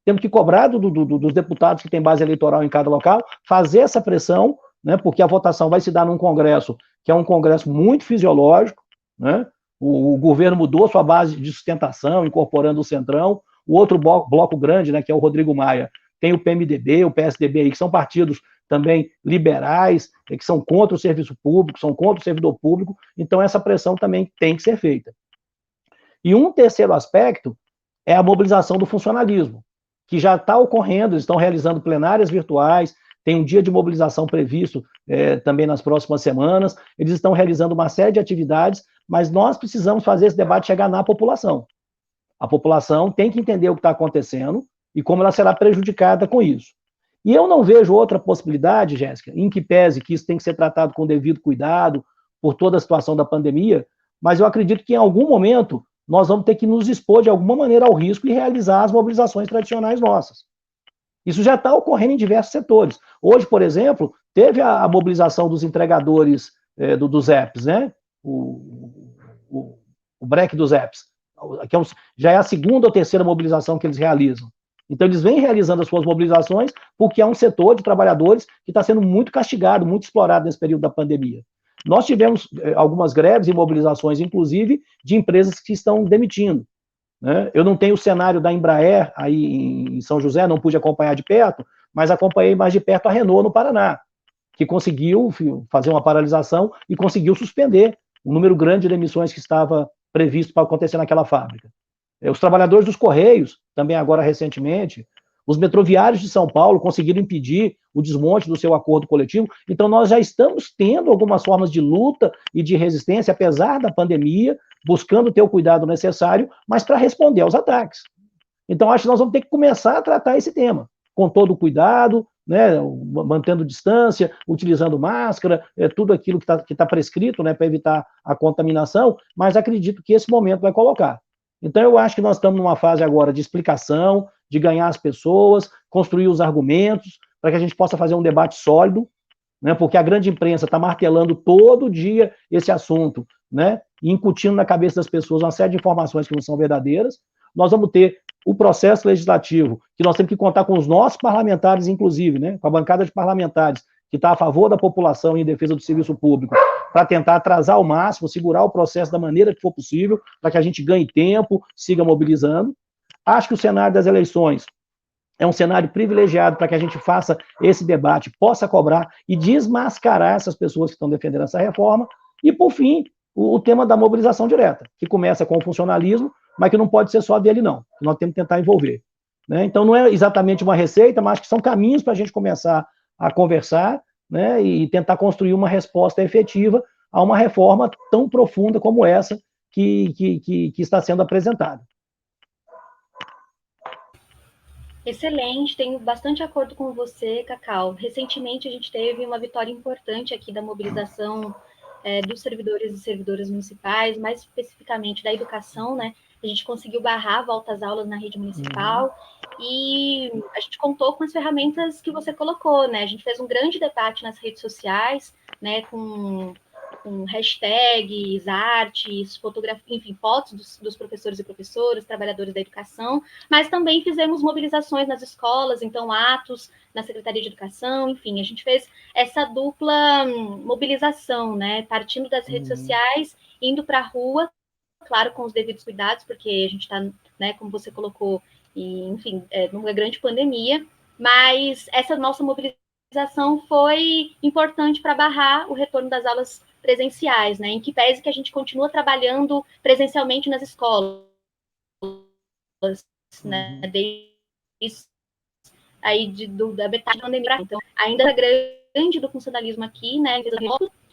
Temos que cobrar dos deputados que têm base eleitoral em cada local, fazer essa pressão, né, porque a votação vai se dar num congresso, que é um congresso muito fisiológico, né? O governo mudou sua base de sustentação, incorporando o Centrão. O outro bloco grande, né, que é o Rodrigo Maia, tem o PMDB, o PSDB aí, que são partidos também liberais, que são contra o serviço público, são contra o servidor público, então essa pressão também tem que ser feita. E um terceiro aspecto é a mobilização do funcionalismo, que já está ocorrendo, eles estão realizando plenárias virtuais, tem um dia de mobilização previsto também nas próximas semanas, eles estão realizando uma série de atividades, mas nós precisamos fazer esse debate chegar na população. A população tem que entender o que está acontecendo e como ela será prejudicada com isso. E eu não vejo outra possibilidade, Jéssica, em que pese que isso tem que ser tratado com devido cuidado por toda a situação da pandemia, mas eu acredito que em algum momento nós vamos ter que nos expor de alguma maneira ao risco e realizar as mobilizações tradicionais nossas. Isso já está ocorrendo em diversos setores. Hoje, por exemplo, teve a mobilização dos entregadores dos apps, né? O break dos apps, que já é a segunda ou terceira mobilização que eles realizam. Então, eles vêm realizando as suas mobilizações porque é um setor de trabalhadores que está sendo muito castigado, muito explorado nesse período da pandemia. Nós tivemos algumas greves e mobilizações, inclusive, de empresas que estão demitindo, né? Eu não tenho o cenário da Embraer aí em São José, não pude acompanhar de perto, mas acompanhei mais de perto a Renault no Paraná, que conseguiu fazer uma paralisação e conseguiu suspender um número grande de demissões que estava previsto para acontecer naquela fábrica. Os trabalhadores dos Correios, também agora recentemente, os metroviários de São Paulo conseguiram impedir o desmonte do seu acordo coletivo. Então, nós já estamos tendo algumas formas de luta e de resistência, apesar da pandemia, buscando ter o cuidado necessário, mas para responder aos ataques. Então, acho que nós vamos ter que começar a tratar esse tema, com todo o cuidado, né, mantendo distância, utilizando máscara, tudo aquilo que está prescrito, né, para evitar a contaminação, mas acredito que esse momento vai colocar. Então, eu acho que nós estamos numa fase agora de explicação, de ganhar as pessoas, construir os argumentos, para que a gente possa fazer um debate sólido, né, porque a grande imprensa está martelando todo dia esse assunto, né, e incutindo na cabeça das pessoas uma série de informações que não são verdadeiras. Nós vamos ter o processo legislativo, que nós temos que contar com os nossos parlamentares, inclusive, né, com a bancada de parlamentares, que está a favor da população e em defesa do serviço público, para tentar atrasar ao máximo, segurar o processo da maneira que for possível, para que a gente ganhe tempo, siga mobilizando. Acho que o cenário das eleições é um cenário privilegiado para que a gente faça esse debate, possa cobrar e desmascarar essas pessoas que estão defendendo essa reforma. E, por fim, o tema da mobilização direta, que começa com o funcionalismo, mas que não pode ser só dele, não. Nós temos que tentar envolver. Né? Então, não é exatamente uma receita, mas acho que são caminhos para a gente começar a conversar, né, e tentar construir uma resposta efetiva a uma reforma tão profunda como essa que está sendo apresentada. Excelente, tenho bastante acordo com você, Cacau. Recentemente a gente teve uma vitória importante aqui da mobilização dos servidores e servidoras municipais, mais especificamente da educação, né? A gente conseguiu barrar a volta às aulas na rede municipal e a gente contou com as ferramentas que você colocou, né? A gente fez um grande debate nas redes sociais, né? Com hashtags, artes, fotografia, enfim, fotos dos professores e professoras, trabalhadores da educação, mas também fizemos mobilizações nas escolas, então atos na Secretaria de Educação, enfim, a gente fez essa dupla mobilização, né, partindo das redes sociais, indo para a rua, claro, com os devidos cuidados, porque a gente está, né, como você colocou, e, enfim, numa grande pandemia, mas essa nossa mobilização foi importante para barrar o retorno das aulas presenciais, né? Em que pese que a gente continua trabalhando presencialmente nas escolas, né? Desde aí da metade da pandemia. Então, ainda é grande do funcionalismo aqui, né?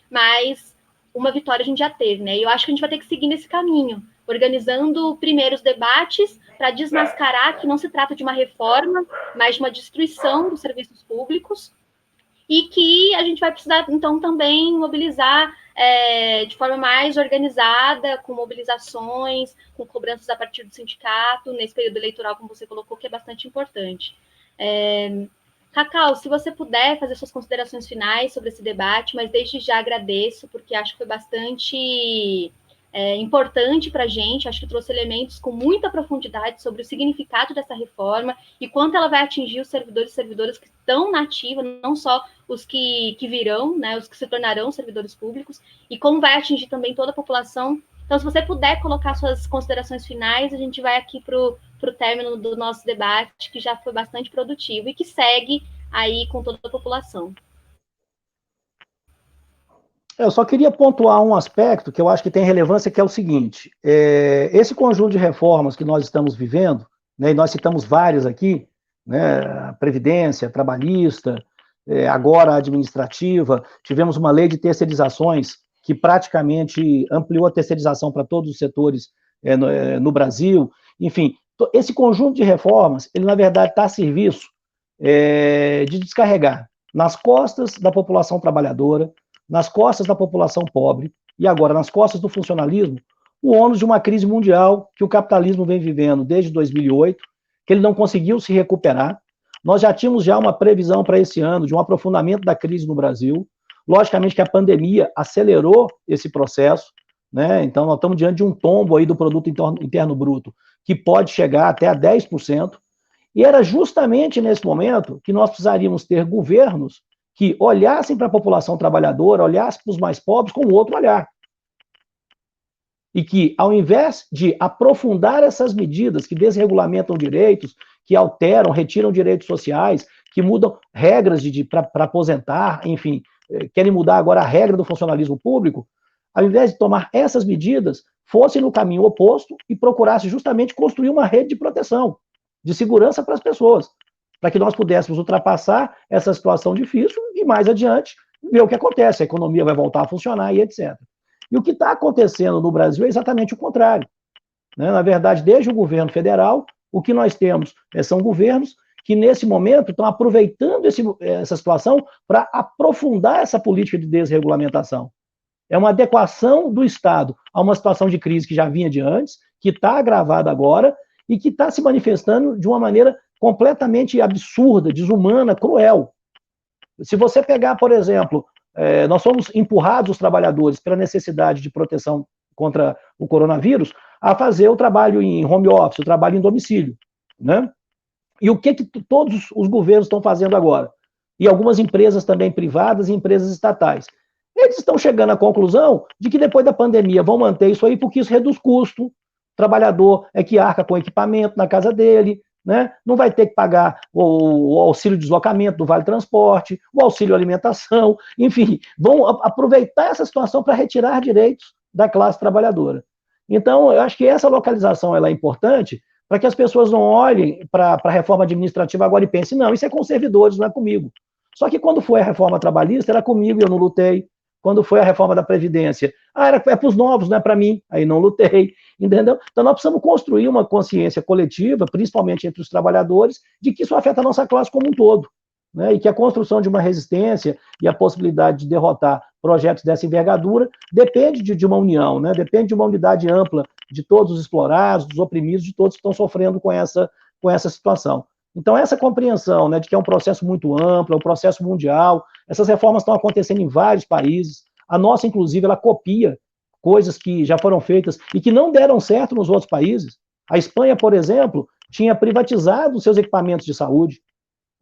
Mas uma vitória a gente já teve, né? E eu acho que a gente vai ter que seguir nesse caminho, organizando primeiro os debates para desmascarar que não se trata de uma reforma, mas de uma destruição dos serviços públicos, e que a gente vai precisar, então, também mobilizar de forma mais organizada, com mobilizações, com cobranças a partir do sindicato, nesse período eleitoral, como você colocou, que é bastante importante. Cacau, se você puder fazer suas considerações finais sobre esse debate, mas desde já agradeço, porque acho que foi bastante importante para a gente, acho que trouxe elementos com muita profundidade sobre o significado dessa reforma e quanto ela vai atingir os servidores e servidoras que estão na ativa, não só os que virão, né, os que se tornarão servidores públicos, e como vai atingir também toda a população. Então, se você puder colocar suas considerações finais, a gente vai aqui para o término do nosso debate, que já foi bastante produtivo e que segue aí com toda a população. Eu só queria pontuar um aspecto que eu acho que tem relevância, que é o seguinte: esse conjunto de reformas que nós estamos vivendo, né, e nós citamos várias aqui, né, a Previdência, a Trabalhista, agora a administrativa, tivemos uma lei de terceirizações que praticamente ampliou a terceirização para todos os setores no Brasil. Enfim, esse conjunto de reformas, ele na verdade está a serviço de descarregar nas costas da população trabalhadora, nas costas da população pobre e agora nas costas do funcionalismo, o ônus de uma crise mundial que o capitalismo vem vivendo desde 2008, que ele não conseguiu se recuperar. Nós já tínhamos uma previsão para esse ano de um aprofundamento da crise no Brasil. Logicamente que a pandemia acelerou esse processo, né? Então nós estamos diante de um tombo aí do produto interno bruto que pode chegar até a 10%. E era justamente nesse momento que nós precisaríamos ter governos que olhassem para a população trabalhadora, olhassem para os mais pobres com outro olhar. E que, ao invés de aprofundar essas medidas que desregulamentam direitos, que alteram, retiram direitos sociais, que mudam regras para aposentar, enfim, querem mudar agora a regra do funcionalismo público, ao invés de tomar essas medidas, fossem no caminho oposto e procurassem justamente construir uma rede de proteção, de segurança para as pessoas, para que nós pudéssemos ultrapassar essa situação difícil e, mais adiante, ver o que acontece, a economia vai voltar a funcionar e etc. E o que está acontecendo no Brasil é exatamente o contrário. Né? Na verdade, desde o governo federal, o que nós temos são governos que, nesse momento, estão aproveitando essa situação para aprofundar essa política de desregulamentação. É uma adequação do Estado a uma situação de crise que já vinha de antes, que está agravada agora e que está se manifestando de uma maneira completamente absurda, desumana, cruel. Se você pegar, por exemplo, nós fomos empurrados, os trabalhadores, pela necessidade de proteção contra o coronavírus, a fazer o trabalho em home office, o trabalho em domicílio, né? E o que todos os governos estão fazendo agora? E algumas empresas também privadas e empresas estatais. Eles estão chegando à conclusão de que depois da pandemia vão manter isso aí porque isso reduz custo. O trabalhador é que arca com equipamento na casa dele, né? Não vai ter que pagar o auxílio de deslocamento do Vale Transporte, o auxílio alimentação, enfim, vão aproveitar essa situação para retirar direitos da classe trabalhadora. Então, eu acho que essa localização ela é importante para que as pessoas não olhem para a reforma administrativa agora e pensem, não, isso é com os servidores, não é comigo. Só que quando foi a reforma trabalhista, era comigo e eu não lutei. Quando foi a reforma da Previdência, é para os novos, não é para mim, aí não lutei, entendeu? Então nós precisamos construir uma consciência coletiva, principalmente entre os trabalhadores, de que isso afeta a nossa classe como um todo, né? E que a construção de uma resistência e a possibilidade de derrotar projetos dessa envergadura depende de uma união, né? Depende de uma unidade ampla de todos os explorados, dos oprimidos, de todos que estão sofrendo com essa situação. Então, essa compreensão, né, de que é um processo muito amplo, é um processo mundial, essas reformas estão acontecendo em vários países, a nossa, inclusive, ela copia coisas que já foram feitas e que não deram certo nos outros países. A Espanha, por exemplo, tinha privatizado os seus equipamentos de saúde,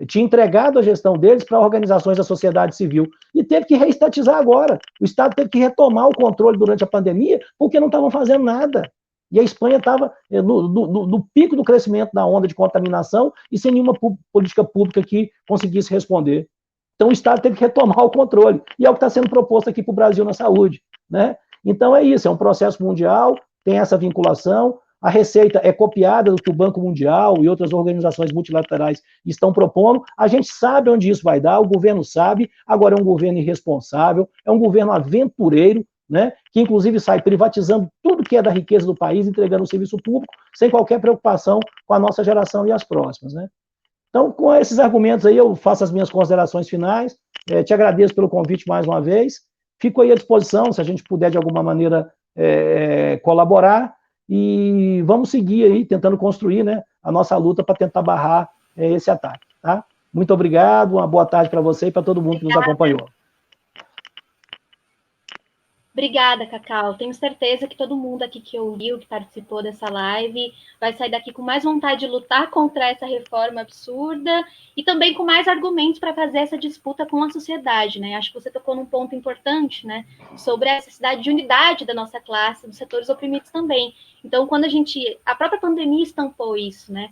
tinha entregado a gestão deles para organizações da sociedade civil e teve que reestatizar agora. O Estado teve que retomar o controle durante a pandemia porque não estavam fazendo nada. E a Espanha estava no pico do crescimento da onda de contaminação e sem nenhuma política pública que conseguisse responder. Então, o Estado teve que retomar o controle. E é o que está sendo proposto aqui para o Brasil na saúde, né? Então, é isso, é um processo mundial, tem essa vinculação, a receita é copiada do que o Banco Mundial e outras organizações multilaterais estão propondo, a gente sabe onde isso vai dar, o governo sabe, agora é um governo irresponsável, é um governo aventureiro, né, que inclusive sai privatizando tudo que é da riqueza do país, entregando o serviço público, sem qualquer preocupação com a nossa geração e as próximas, né? Então, com esses argumentos aí, eu faço as minhas considerações finais, te agradeço pelo convite mais uma vez, fico aí à disposição, se a gente puder de alguma maneira colaborar, e vamos seguir aí, tentando construir, né, a nossa luta para tentar barrar esse ataque, tá? Muito obrigado, uma boa tarde para você e para todo mundo que nos acompanhou. Obrigada, Cacau. Tenho certeza que todo mundo aqui que ouviu, que participou dessa live, vai sair daqui com mais vontade de lutar contra essa reforma absurda e também com mais argumentos para fazer essa disputa com a sociedade, né? Acho que você tocou num ponto importante, né? Sobre a necessidade de unidade da nossa classe, dos setores oprimidos também. Então, quando a própria pandemia estampou isso, né?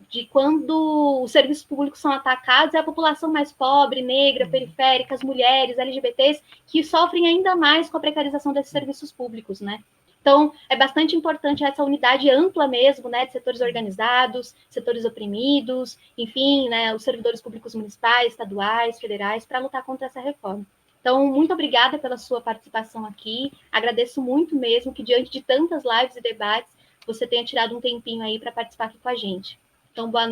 De quando os serviços públicos são atacados, é a população mais pobre, negra, periférica, as mulheres, LGBTs, que sofrem ainda mais com a precarização desses serviços públicos, né? Então, é bastante importante essa unidade ampla mesmo, né, de setores organizados, setores oprimidos, enfim, né, os servidores públicos municipais, estaduais, federais, para lutar contra essa reforma. Então, muito obrigada pela sua participação aqui, agradeço muito mesmo que, diante de tantas lives e debates, você tenha tirado um tempinho aí para participar aqui com a gente. Então, boa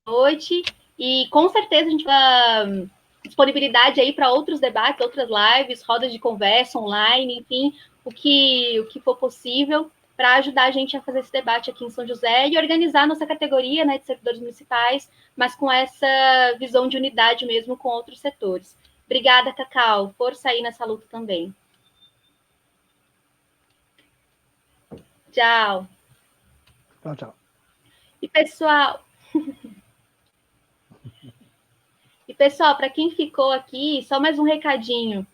noite. E com certeza a gente vai disponibilidade aí para outros debates, outras lives, rodas de conversa online, enfim, o que for possível para ajudar a gente a fazer esse debate aqui em São José e organizar nossa categoria, né, de servidores municipais, mas com essa visão de unidade mesmo com outros setores. Obrigada, Cacau. Força aí nessa luta também. Tchau. Tchau, tchau. E, pessoal, para quem ficou aqui, só mais um recadinho.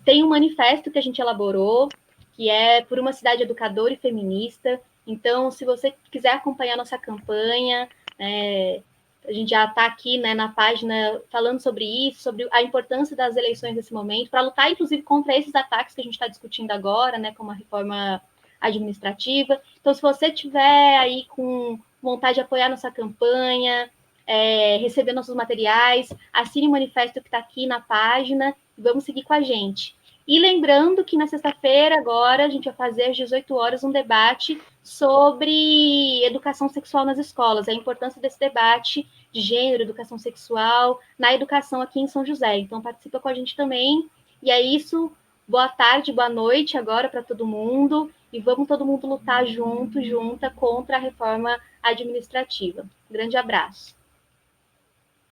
Tem um manifesto que a gente elaborou, que é por uma cidade educadora e feminista. Então, se você quiser acompanhar nossa campanha, a gente já está aqui, né, na página falando sobre isso, sobre a importância das eleições nesse momento, para lutar, inclusive, contra esses ataques que a gente está discutindo agora, né, como a reforma administrativa. Então, se você tiver aí com vontade de apoiar nossa campanha, receber nossos materiais, assine o manifesto que está aqui na página e vamos seguir com a gente. E lembrando que na sexta-feira, agora, a gente vai fazer às 18 horas um debate sobre educação sexual nas escolas, a importância desse debate de gênero, educação sexual, na educação aqui em São José. Então, participa com a gente também. E é isso. Boa tarde, boa noite agora para todo mundo. E vamos todo mundo lutar junta, contra a reforma administrativa. Um grande abraço.